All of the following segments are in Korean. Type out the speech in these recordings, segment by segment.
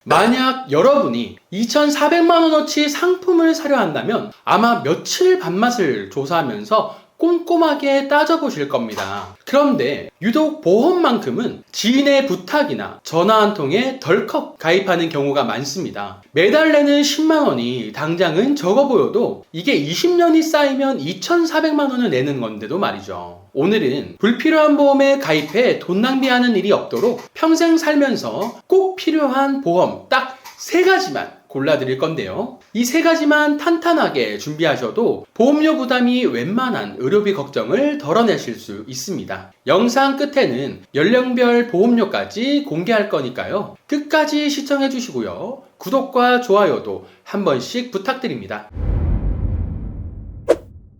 만약 여러분이 2,400만원어치 상품을 사려 한다면 아마 며칠 밥맛을 조사하면서 꼼꼼하게 따져보실 겁니다. 그런데 유독 보험만큼은 지인의 부탁이나 전화 한 통에 덜컥 가입하는 경우가 많습니다. 매달 내는 10만원이 당장은 적어 보여도 이게 20년이 쌓이면 2,400만원을 내는 건데도 말이죠. 오늘은 불필요한 보험에 가입해 돈 낭비하는 일이 없도록 평생 살면서 꼭 필요한 보험 딱 3가지만 골라드릴 건데요. 이 3가지만 탄탄하게 준비하셔도 보험료 부담이 웬만한 의료비 걱정을 덜어내실 수 있습니다. 영상 끝에는 연령별 보험료까지 공개할 거니까요. 끝까지 시청해 주시고요. 구독과 좋아요도 한 번씩 부탁드립니다.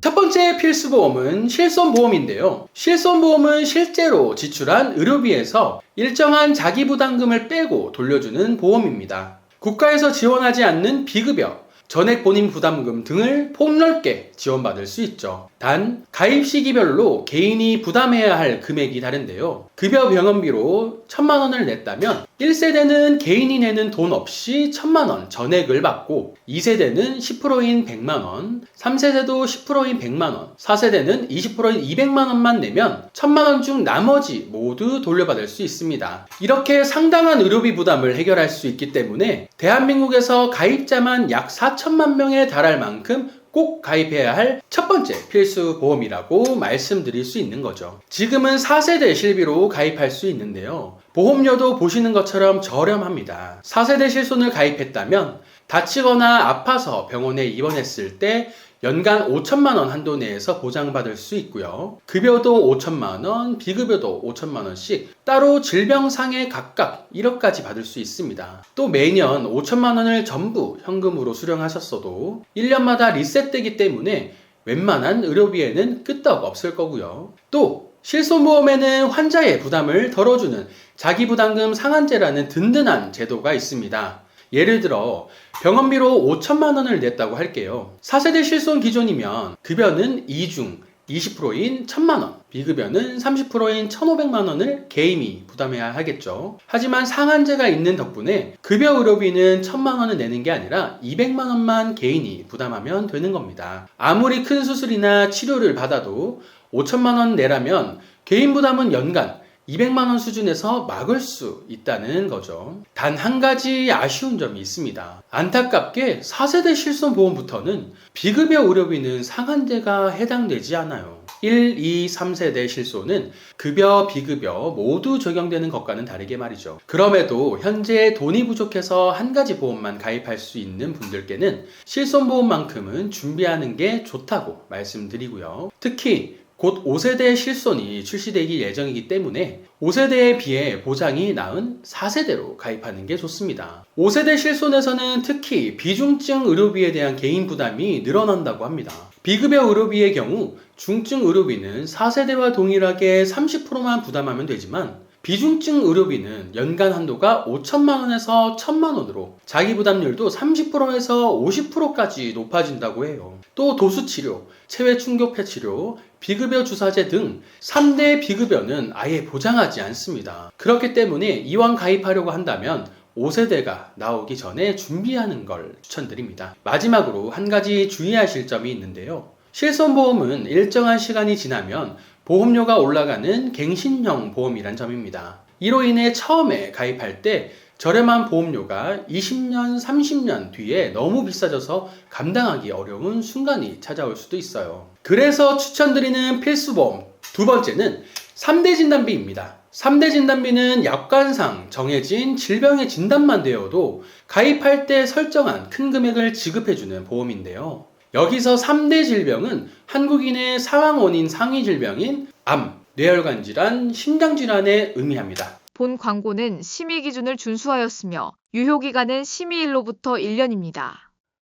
첫 번째 필수보험은 실손보험인데요. 실손보험은 실제로 지출한 의료비에서 일정한 자기부담금을 빼고 돌려주는 보험입니다. 국가에서 지원하지 않는 비급여, 전액 본인 부담금 등을 폭넓게 지원받을 수 있죠. 단 가입 시기별로 개인이 부담해야 할 금액이 다른데요. 급여 병원비로 1,000만원을 냈다면 1세대는 개인이 내는 돈 없이 1,000만원 전액을 받고 2세대는 10%인 100만원, 3세대도 10%인 100만원, 4세대는 20%인 200만원만 내면 1,000만원 중 나머지 모두 돌려받을 수 있습니다. 이렇게 상당한 의료비 부담을 해결할 수 있기 때문에 대한민국에서 가입자만 약 4천만 명에 달할 만큼 꼭 가입해야 할 첫 번째 필수 보험이라고 말씀드릴 수 있는 거죠. 지금은 4세대 실비로 가입할 수 있는데요. 보험료도 보시는 것처럼 저렴합니다. 4세대 실손을 가입했다면 다치거나 아파서 병원에 입원했을 때 연간 5천만원 한도 내에서 보장받을 수 있고요. 급여도 5천만원, 비급여도 5천만원씩 따로 질병상해 각각 1억까지 받을 수 있습니다. 또 매년 5천만원을 전부 현금으로 수령하셨어도 1년마다 리셋되기 때문에 웬만한 의료비에는 끄떡 없을 거고요. 또 실손보험에는 환자의 부담을 덜어주는 자기부담금 상한제라는 든든한 제도가 있습니다. 예를 들어 병원비로 5천만원을 냈다고 할게요. 4세대 실손 기존이면 급여는 2중 20%인 1,000만원, 비급여는 30%인 1,500만원을 개인이 부담해야 하겠죠. 하지만 상한제가 있는 덕분에 급여 의료비는 1,000만원을 내는 게 아니라 200만원만 개인이 부담하면 되는 겁니다. 아무리 큰 수술이나 치료를 받아도 5천만원 내라면 개인 부담은 연간 200만원 수준에서 막을 수 있다는 거죠. 단 한 가지 아쉬운 점이 있습니다. 안타깝게 4세대 실손보험부터는 비급여 의료비는 상한제가 해당되지 않아요. 1, 2, 3세대 실손은 급여, 비급여 모두 적용되는 것과는 다르게 말이죠. 그럼에도 현재 돈이 부족해서 한 가지 보험만 가입할 수 있는 분들께는 실손보험만큼은 준비하는 게 좋다고 말씀드리고요. 특히 곧 5세대 실손이 출시되기 예정이기 때문에 5세대에 비해 보장이 나은 4세대로 가입하는 게 좋습니다. 5세대 실손에서는 특히 비중증 의료비에 대한 개인 부담이 늘어난다고 합니다. 비급여 의료비의 경우 중증 의료비는 4세대와 동일하게 30%만 부담하면 되지만 비중증 의료비는 연간 한도가 5천만원에서 1,000만원으로 자기 부담률도 30%에서 50%까지 높아진다고 해요. 또 도수치료, 체외 충격파 치료, 비급여 주사제 등 3대 비급여는 아예 보장하지 않습니다. 그렇기 때문에 이왕 가입하려고 한다면 5세대가 나오기 전에 준비하는 걸 추천드립니다. 마지막으로 한 가지 주의하실 점이 있는데요. 실손보험은 일정한 시간이 지나면 보험료가 올라가는 갱신형 보험이란 점입니다. 이로 인해 처음에 가입할 때 저렴한 보험료가 20년, 30년 뒤에 너무 비싸져서 감당하기 어려운 순간이 찾아올 수도 있어요. 그래서 추천드리는 필수보험 두 번째는 3대 진단비입니다. 3대 진단비는 약관상 정해진 질병의 진단만 되어도 가입할 때 설정한 큰 금액을 지급해주는 보험인데요. 여기서 3대 질병은 한국인의 사망 원인 상위 질병인 암, 뇌혈관 질환, 심장 질환에 의미합니다. 본 광고는 심의 기준을 준수하였으며 유효기간은 심의일로부터 1년입니다.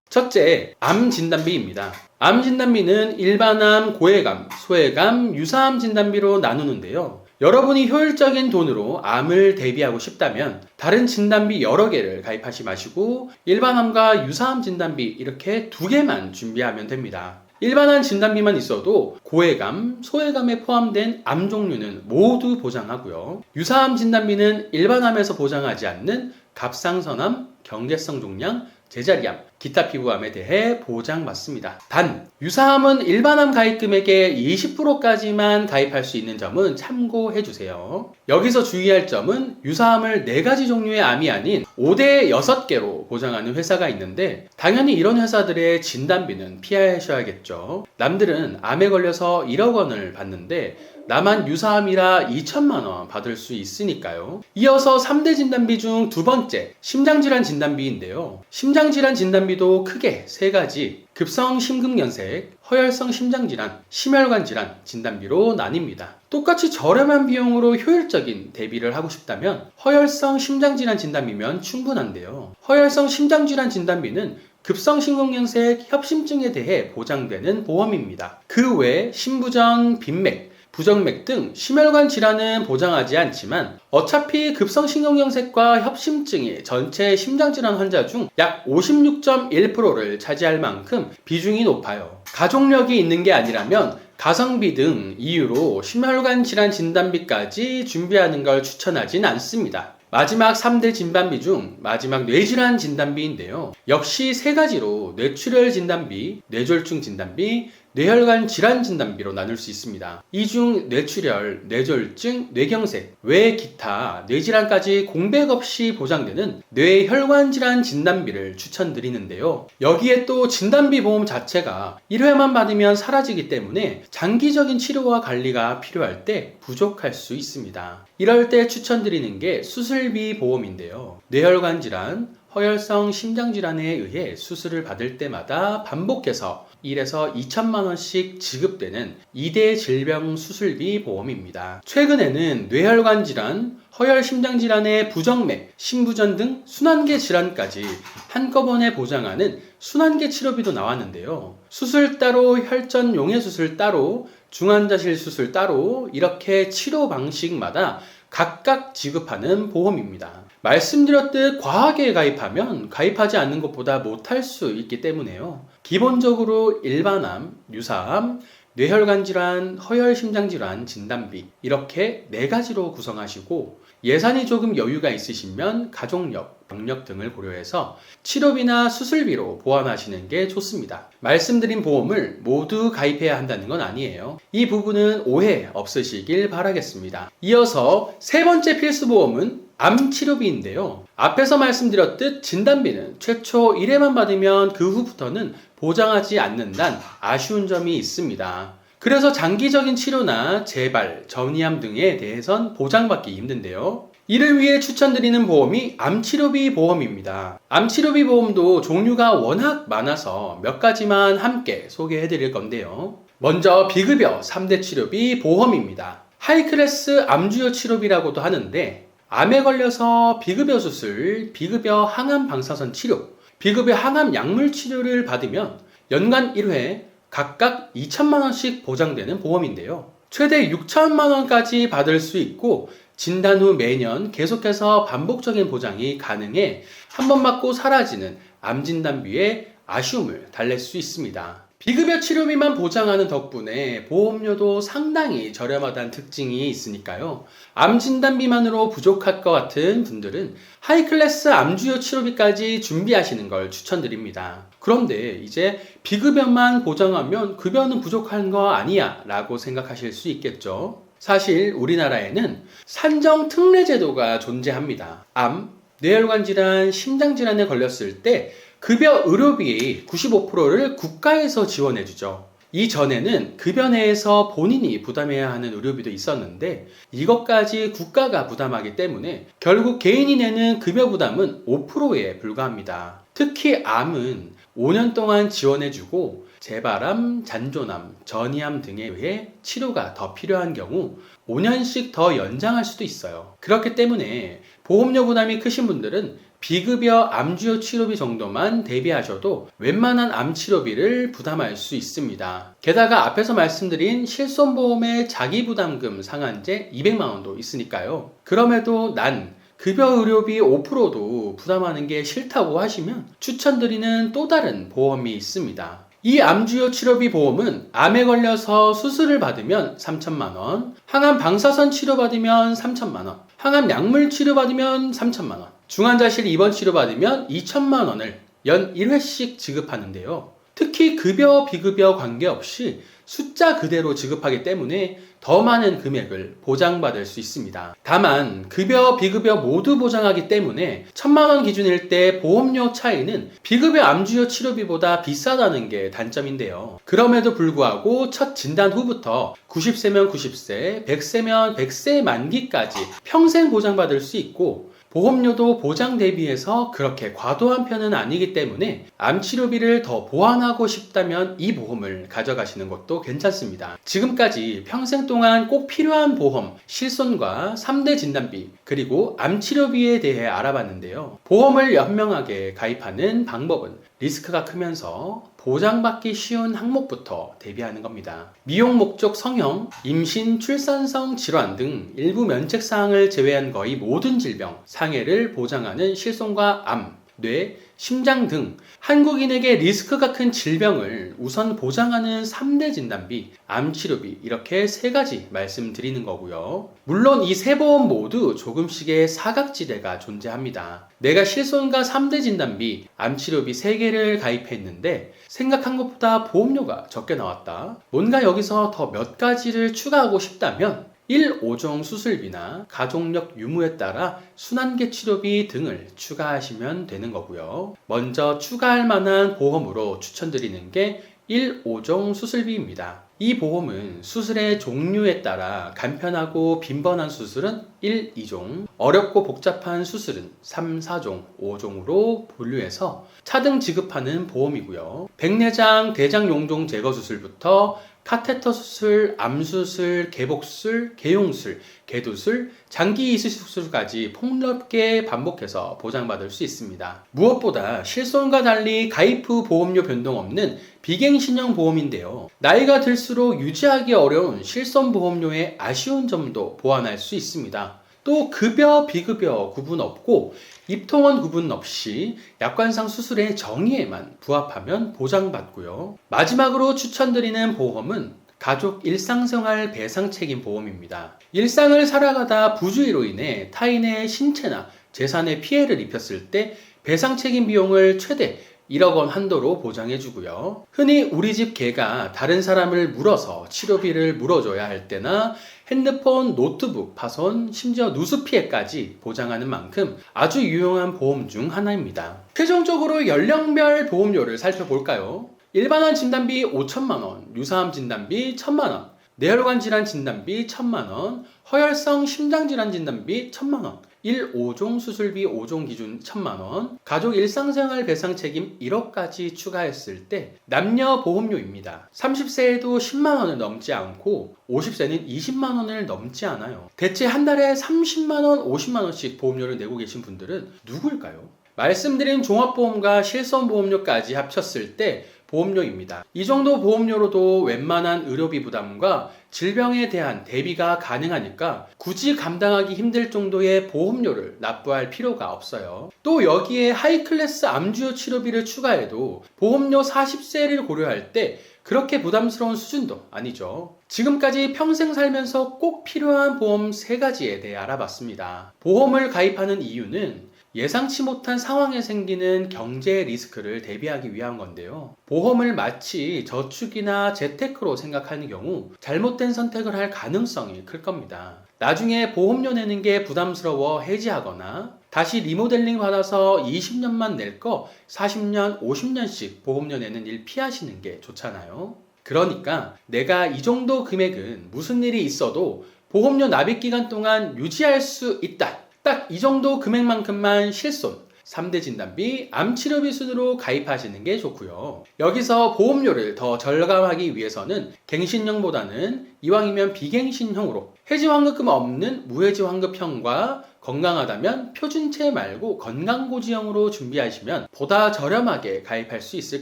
첫째, 암 진단비입니다. 암 진단비는 일반암, 고해감, 소해감, 유사암 진단비로 나누는데요. 여러분이 효율적인 돈으로 암을 대비하고 싶다면 다른 진단비 여러 개를 가입하지 마시고 일반암과 유사암 진단비 이렇게 2개만 준비하면 됩니다. 일반암 진단비만 있어도 고해감, 소해감에 포함된 암 종류는 모두 보장하고요. 유사암 진단비는 일반암에서 보장하지 않는 갑상선암, 경계성 종양, 제자리암, 기타 피부암에 대해 보장받습니다. 단, 유사암은 일반암 가입 금액의 20%까지만 가입할 수 있는 점은 참고해주세요. 여기서 주의할 점은 유사암을 4가지 종류의 암이 아닌 5대 6개로 보장하는 회사가 있는데 당연히 이런 회사들의 진단비는 피하셔야겠죠. 남들은 암에 걸려서 1억 원을 받는데 나만 유사암이라 2천만 원 받을 수 있으니까요. 이어서 3대 진단비 중 두 번째, 심장질환 진단비인데요. 심장질환 진단비도 크게 3가지, 급성 심근경색, 허혈성 심장질환, 심혈관 질환 진단비로 나뉩니다. 똑같이 저렴한 비용으로 효율적인 대비를 하고 싶다면 허혈성 심장질환 진단비면 충분한데요. 허혈성 심장질환 진단비는 급성 심근경색 협심증에 대해 보장되는 보험입니다. 그 외 심부전, 빈맥, 부정맥 등 심혈관 질환은 보장하지 않지만 어차피 급성 심근경색과 협심증이 전체 심장질환 환자 중 약 56.1%를 차지할 만큼 비중이 높아요. 가족력이 있는 게 아니라면 가성비 등 이유로 심혈관 질환 진단비까지 준비하는 걸 추천하진 않습니다. 마지막 3대 진단비 중 마지막 뇌질환 진단비인데요. 역시 3가지로 뇌출혈 진단비, 뇌졸중 진단비, 뇌혈관 질환 진단비로 나눌 수 있습니다. 이 중 뇌출혈, 뇌졸중, 뇌경색, 외 기타, 뇌질환까지 공백 없이 보장되는 뇌혈관 질환 진단비를 추천드리는데요. 여기에 또 진단비 보험 자체가 1회만 받으면 사라지기 때문에 장기적인 치료와 관리가 필요할 때 부족할 수 있습니다. 이럴 때 추천드리는 게 수술비 보험인데요. 뇌혈관 질환, 허혈성 심장질환에 의해 수술을 받을 때마다 반복해서 1에서 2천만 원씩 지급되는 2대 질병 수술비 보험입니다. 최근에는 뇌혈관 질환, 허혈 심장질환의 부정맥, 심부전 등 순환계 질환까지 한꺼번에 보장하는 순환계 치료비도 나왔는데요. 수술 따로, 혈전 용해 수술 따로, 중환자실 수술 따로 이렇게 치료 방식마다 각각 지급하는 보험입니다. 말씀드렸듯 과하게 가입하면 가입하지 않는 것보다 못할 수 있기 때문에요. 기본적으로 일반암, 유사암, 뇌혈관 질환, 허혈 심장질환 진단비 이렇게 4가지로 구성하시고 예산이 조금 여유가 있으시면 가족력, 병력 등을 고려해서 치료비나 수술비로 보완하시는 게 좋습니다. 말씀드린 보험을 모두 가입해야 한다는 건 아니에요. 이 부분은 오해 없으시길 바라겠습니다. 이어서 3번째 필수 보험은 암 치료비인데요. 앞에서 말씀드렸듯 진단비는 최초 1회만 받으면 그 후부터는 보장하지 않는다는 아쉬운 점이 있습니다. 그래서 장기적인 치료나 재발, 전이암 등에 대해선 보장받기 힘든데요. 이를 위해 추천드리는 보험이 암치료비 보험입니다. 암치료비 보험도 종류가 워낙 많아서 몇 가지만 함께 소개해 드릴 건데요. 먼저 비급여 3대 치료비 보험입니다. 하이클래스 암주요 치료비라고도 하는데 암에 걸려서 비급여 수술, 비급여 항암 방사선 치료, 비급여 항암 약물 치료를 받으면 연간 1회 각각 2천만 원씩 보장되는 보험인데요. 최대 6천만 원까지 받을 수 있고 진단 후 매년 계속해서 반복적인 보장이 가능해 한 번 맞고 사라지는 암 진단비에 아쉬움을 달랠 수 있습니다. 비급여 치료비만 보장하는 덕분에 보험료도 상당히 저렴하다는 특징이 있으니까요. 암 진단비만으로 부족할 것 같은 분들은 하이클래스 암주요 치료비까지 준비하시는 걸 추천드립니다. 그런데 이제 비급여만 보장하면 급여는 부족한 거 아니야 라고 생각하실 수 있겠죠. 사실 우리나라에는 산정 특례 제도가 존재합니다. 암, 뇌혈관 질환, 심장 질환에 걸렸을 때 급여 의료비의 95%를 국가에서 지원해주죠. 이전에는 급여 내에서 본인이 부담해야 하는 의료비도 있었는데 이것까지 국가가 부담하기 때문에 결국 개인이 내는 급여 부담은 5%에 불과합니다. 특히 암은 5년 동안 지원해주고 재발암, 잔존암, 전이암 등에 의해 치료가 더 필요한 경우 5년씩 더 연장할 수도 있어요. 그렇기 때문에 보험료 부담이 크신 분들은 비급여 암주요 치료비 정도만 대비하셔도 웬만한 암 치료비를 부담할 수 있습니다. 게다가 앞에서 말씀드린 실손보험의 자기부담금 상한제 200만 원도 있으니까요. 그럼에도 난 급여 의료비 5%도 부담하는 게 싫다고 하시면 추천드리는 또 다른 보험이 있습니다. 이 암주요 치료비 보험은 암에 걸려서 수술을 받으면 3천만 원, 항암 방사선 치료 받으면 3천만 원, 항암 약물 치료 받으면 3천만 원, 중환자실 입원 치료받으면 2천만 원을 연 1회씩 지급하는데요. 특히 급여, 비급여 관계없이 숫자 그대로 지급하기 때문에 더 많은 금액을 보장받을 수 있습니다. 다만 급여, 비급여 모두 보장하기 때문에 1,000만 원 기준일 때 보험료 차이는 비급여 암주요 치료비보다 비싸다는 게 단점인데요. 그럼에도 불구하고 첫 진단 후부터 90세면 90세, 100세면 100세 만기까지 평생 보장받을 수 있고 보험료도 보장 대비해서 그렇게 과도한 편은 아니기 때문에 암치료비를 더 보완하고 싶다면 이 보험을 가져가시는 것도 괜찮습니다. 지금까지 평생 동안 꼭 필요한 보험, 실손과 3대 진단비, 그리고 암치료비에 대해 알아봤는데요. 보험을 현명하게 가입하는 방법은 리스크가 크면서 보장받기 쉬운 항목부터 대비하는 겁니다. 미용 목적 성형, 임신, 출산성 질환 등 일부 면책사항을 제외한 거의 모든 질병, 상해를 보장하는 실손과 암, 뇌, 심장 등 한국인에게 리스크가 큰 질병을 우선 보장하는 3대 진단비, 암치료비 이렇게 3가지 말씀드리는 거고요. 물론 이 세 보험 모두 조금씩의 사각지대가 존재합니다. 내가 실손과 3대 진단비, 암치료비 3개를 가입했는데 생각한 것보다 보험료가 적게 나왔다. 뭔가 여기서 더 몇 가지를 추가하고 싶다면 1.5종 수술비나 가족력 유무에 따라 순환계 치료비 등을 추가하시면 되는 거고요. 먼저 추가할 만한 보험으로 추천드리는 게 1.5종 수술비입니다. 이 보험은 수술의 종류에 따라 간편하고 빈번한 수술은 1, 2종, 어렵고 복잡한 수술은 3, 4종, 5종으로 분류해서 차등 지급하는 보험이고요. 백내장, 대장 용종 제거 수술부터 카테터 수술, 암수술, 개복술, 개용술, 개두술, 장기 이식 수술까지 폭넓게 반복해서 보장받을 수 있습니다. 무엇보다 실손과 달리 가입 후 보험료 변동 없는 비갱신형 보험인데요. 나이가 들수록 유지하기 어려운 실손 보험료의 아쉬운 점도 보완할 수 있습니다. 또 급여, 비급여 구분 없고 입통원 구분 없이 약관상 수술의 정의에만 부합하면 보장받고요. 마지막으로 추천드리는 보험은 가족 일상생활 배상책임 보험입니다. 일상을 살아가다 부주의로 인해 타인의 신체나 재산에 피해를 입혔을 때 배상책임 비용을 최대 1억 원 한도로 보장해주고요. 흔히 우리 집 개가 다른 사람을 물어서 치료비를 물어줘야 할 때나 핸드폰, 노트북 파손, 심지어 누수 피해까지 보장하는 만큼 아주 유용한 보험 중 하나입니다. 최종적으로 연령별 보험료를 살펴볼까요? 일반암 진단비 5천만 원, 유사암 진단비 1,000만 원, 뇌혈관 질환 진단비 1,000만 원, 허혈성 심장질환 진단비 1,000만 원, 1, 5종 수술비 5종 기준 1,000만 원, 가족 일상생활 배상 책임 1억까지 추가했을 때 남녀 보험료입니다. 30세에도 10만 원을 넘지 않고 50세는 20만 원을 넘지 않아요. 대체 한 달에 30만 원, 50만 원씩 보험료를 내고 계신 분들은 누구일까요? 말씀드린 종합보험과 실손보험료까지 합쳤을 때 보험료입니다. 이 정도 보험료로도 웬만한 의료비 부담과 질병에 대한 대비가 가능하니까 굳이 감당하기 힘들 정도의 보험료를 납부할 필요가 없어요. 또 여기에 하이클래스 암주요 치료비를 추가해도 보험료 40세를 고려할 때 그렇게 부담스러운 수준도 아니죠. 지금까지 평생 살면서 꼭 필요한 보험 3가지에 대해 알아봤습니다. 보험을 가입하는 이유는 예상치 못한 상황에 생기는 경제 리스크를 대비하기 위한 건데요. 보험을 마치 저축이나 재테크로 생각하는 경우 잘못된 선택을 할 가능성이 클 겁니다. 나중에 보험료 내는 게 부담스러워 해지하거나 다시 리모델링 받아서 20년만 낼 거 40년, 50년씩 보험료 내는 일 피하시는 게 좋잖아요. 그러니까 내가 이 정도 금액은 무슨 일이 있어도 보험료 납입 기간 동안 유지할 수 있다. 딱 이 정도 금액만큼만 실손, 3대 진단비, 암치료비 순으로 가입하시는 게 좋고요. 여기서 보험료를 더 절감하기 위해서는 갱신형보다는 이왕이면 비갱신형으로 해지 환급금 없는 무해지 환급형과 건강하다면 표준체 말고 건강고지형으로 준비하시면 보다 저렴하게 가입할 수 있을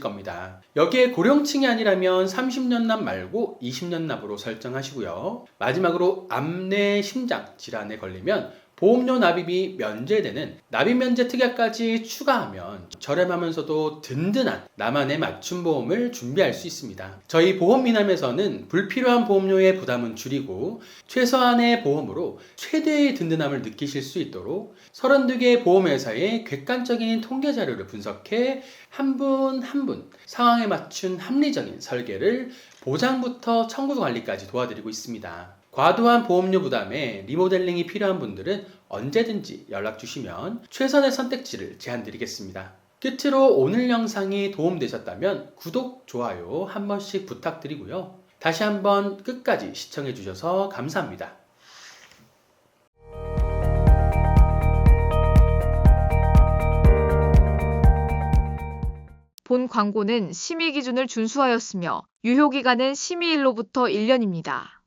겁니다. 여기에 고령층이 아니라면 30년 납 말고 20년 납으로 설정하시고요. 마지막으로 암, 뇌, 심장 질환에 걸리면 보험료 납입이 면제되는 납입면제 특약까지 추가하면 저렴하면서도 든든한 나만의 맞춤 보험을 준비할 수 있습니다. 저희 보험미남에서는 불필요한 보험료의 부담은 줄이고 최소한의 보험으로 최대의 든든함을 느끼실 수 있도록 32개 보험회사의 객관적인 통계 자료를 분석해 한 분 한 분 상황에 맞춘 합리적인 설계를 보장부터 청구 관리까지 도와드리고 있습니다. 과도한 보험료 부담에 리모델링이 필요한 분들은 언제든지 연락 주시면 최선의 선택지를 제안드리겠습니다. 끝으로 오늘 영상이 도움되셨다면 구독, 좋아요 한 번씩 부탁드리고요. 다시 한번 끝까지 시청해 주셔서 감사합니다. 본 광고는 심의 기준을 준수하였으며 유효기간은 심의일로부터 1년입니다.